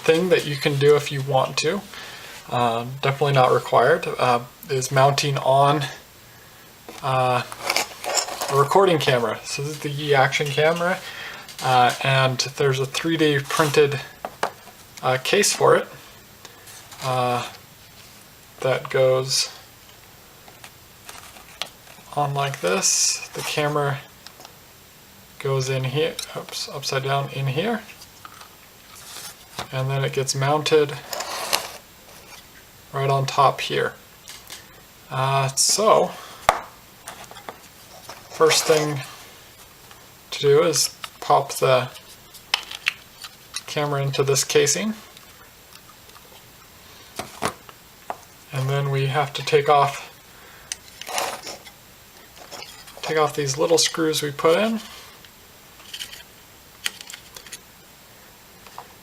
thing that you can do if you want to, definitely not required, is mounting on a recording camera. So this is the E-Action camera, and there's a 3D printed case for it that goes on like this. The camera goes in here, oops, upside down in here, and then it gets mounted right on top here. So first thing to do is pop the camera into this casing, and then we have to take off these little screws we put in.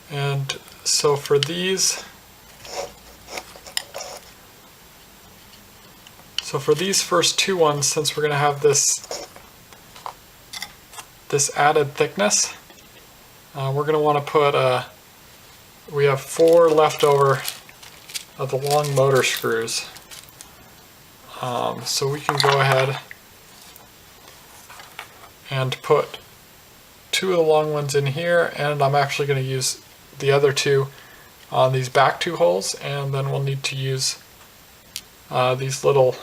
And so for these first two ones, since we're going to have this added thickness, we're going to want to put we have 4 left over of the long motor screws. So we can go ahead and put 2 of the long ones in here, and I'm actually going to use the other 2 on these back 2 holes, and then we'll need to use these little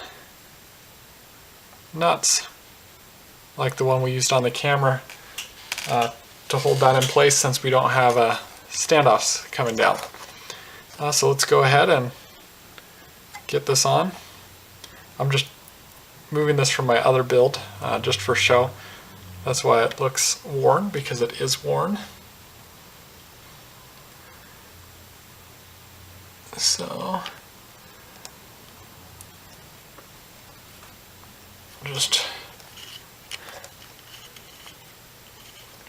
nuts like the one we used on the camera to hold that in place, since we don't have standoffs coming down. So let's go ahead and get this on. I'm just moving this from my other build just for show. That's why it looks worn, because it is worn. So just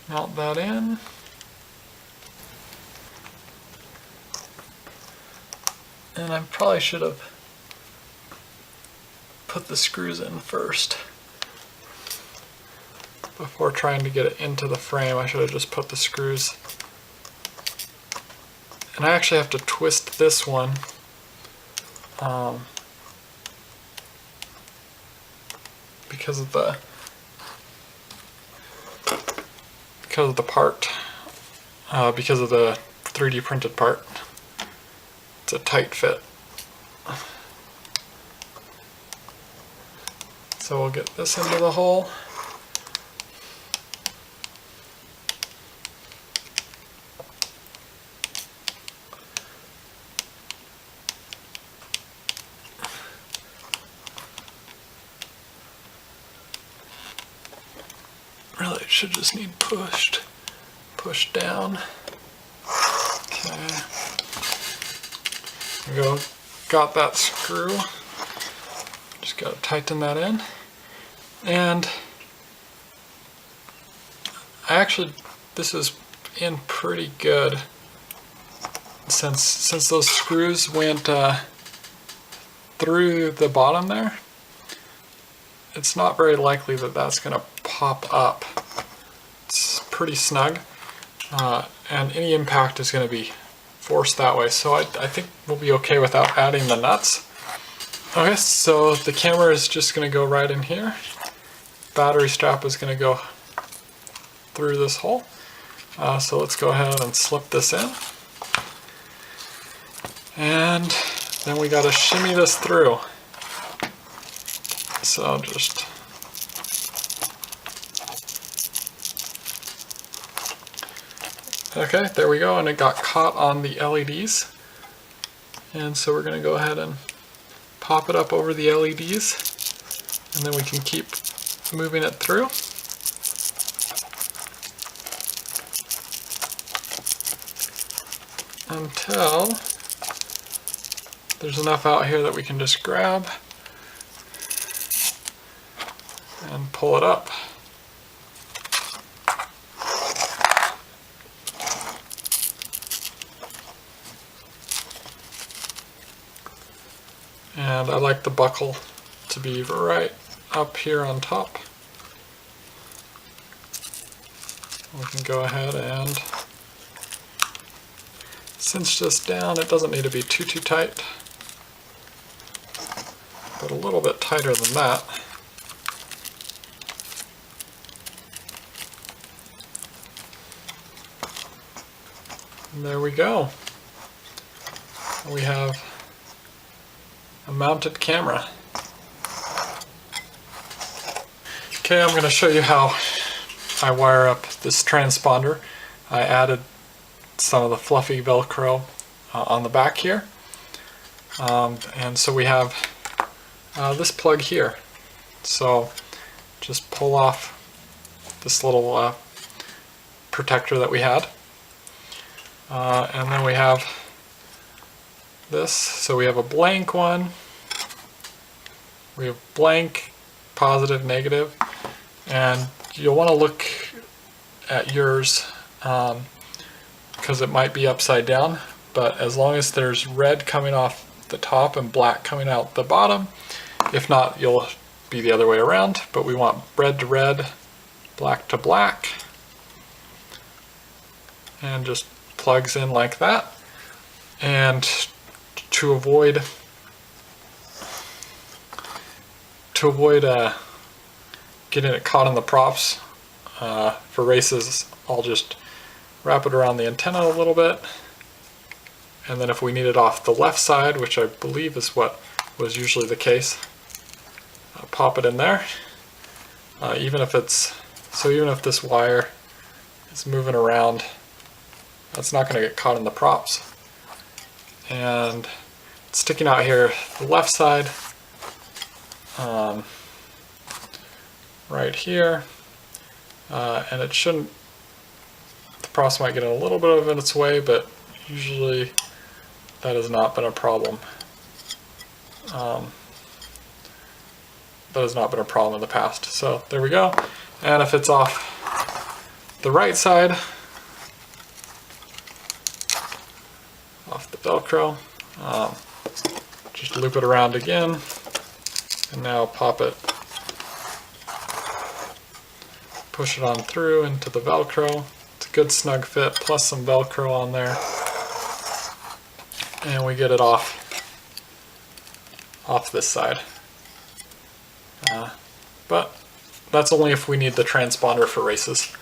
mount that in. And I probably should have put the screws in first before trying to get it into the frame. I should have just put the screws. And I actually have to twist this one because of the part, because of the 3D printed part. It's a tight fit. So we'll get this into the hole. Really, it should just need pushed down. Okay. There we go. Got that screw. Just got to tighten that in. And this is in pretty good, since those screws went through the bottom there. It's not very likely that that's going to pop up. It's pretty snug, and any impact is going to be forced that way, so I think we'll be okay without adding the nuts. Okay, so the camera is just going to go right in here. Battery strap is going to go through this hole. So let's go ahead and slip this in. And then we got to shimmy this through. So just okay, there we go, and it got caught on the LEDs. And so we're going to go ahead and pop it up over the LEDs, and then we can keep moving it through. Until there's enough out here that we can just grab and pull it up. And I like the buckle to be right up here on top. We can go ahead and cinch this down. It doesn't need to be too tight, but a little bit tighter than that. And there we go. We have a mounted camera. Okay, I'm going to show you how I wire up this transponder. I added some of the fluffy Velcro on the back here. And so we have this plug here. So just pull off this little protector that we had. And then we have this. So we have a blank one. We have blank, positive, negative. And you'll want to look at yours because it might be upside down, but as long as there's red coming off the top and black coming out the bottom, if not, you'll be the other way around, but we want red to red, black to black, and just plugs in like that. And to avoid getting it caught in the props for races, I'll just wrap it around the antenna a little bit, and then if we need it off the left side, which I believe is what was usually the case, pop it in there. Even if this wire is moving around, that's not going to get caught in the props. And sticking out here, the left side, right here, and it shouldn't, the props might get in a little bit of its way, but usually that has not been a problem. That has not been a problem in the past. So there we go. And if it's off the right side, off the Velcro, just loop it around again, and now pop it, push it on through into the Velcro. It's a good snug fit, plus some Velcro on there, and we get it off this side. But that's only if we need the transponder for races.